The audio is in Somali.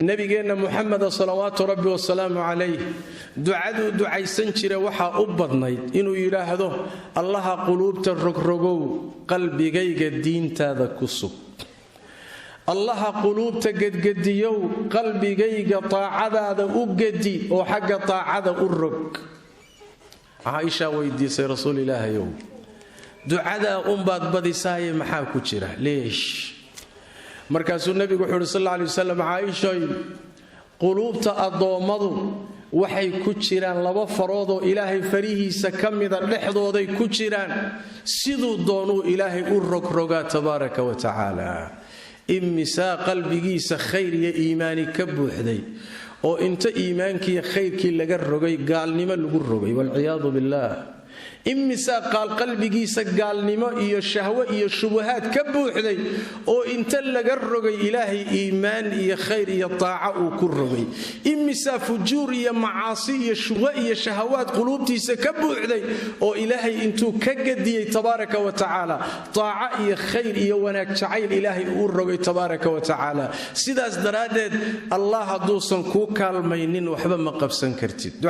nabigeena Muhammad sallallahu rabbi wa salaamu alayhi ducadu ducaysan jira waxa u badnayd inuu yiraahdo allaha quluubta rogrogow qalbigayga diintaada ku sug allaha quluubta gadgadiyow qalbigayga taacadaada u gadi oo xagga taacada u rog Aisha weydiisay rasuulilaahi ducada baad badisay maxaa ku jira leesh markaasuu nabigu wuxuu sallallahu alayhi wasallam Aisha quluubta adoomadu waxay ku jiraan laba farood oo Ilaahay farihiisa kamida dhexdooday ku jiraan sidoo doonuu Ilaahay u rogroga tabaaraka wa taala imisa qalbigiisa khayr iyo iimaani ka buuxday oo inta iimaankii khayrkii laga rogay gaalnimo lagu rogay wal ciyaadu billah imisa qalbigiisa gaalnimo iyo shahwa iyo shubuhaad ka buuxday oo inta laga rogay Ilaahay iimaan iyo khayr iyo taaca uu ku rogay imisa fujuur iyo macaasi iyo shubha iyo shahawaad quluubtiisa ka buuxday oo Ilaahay intuu ka gadiyay tabaaraka wa taala taaca iyo khayr iyo wanaag jacayl Ilaahay uu rogay tabaaraka wa taala sidaas daraadeed Allah haduusan ku kaalmaynin waxba ma qabsan kartid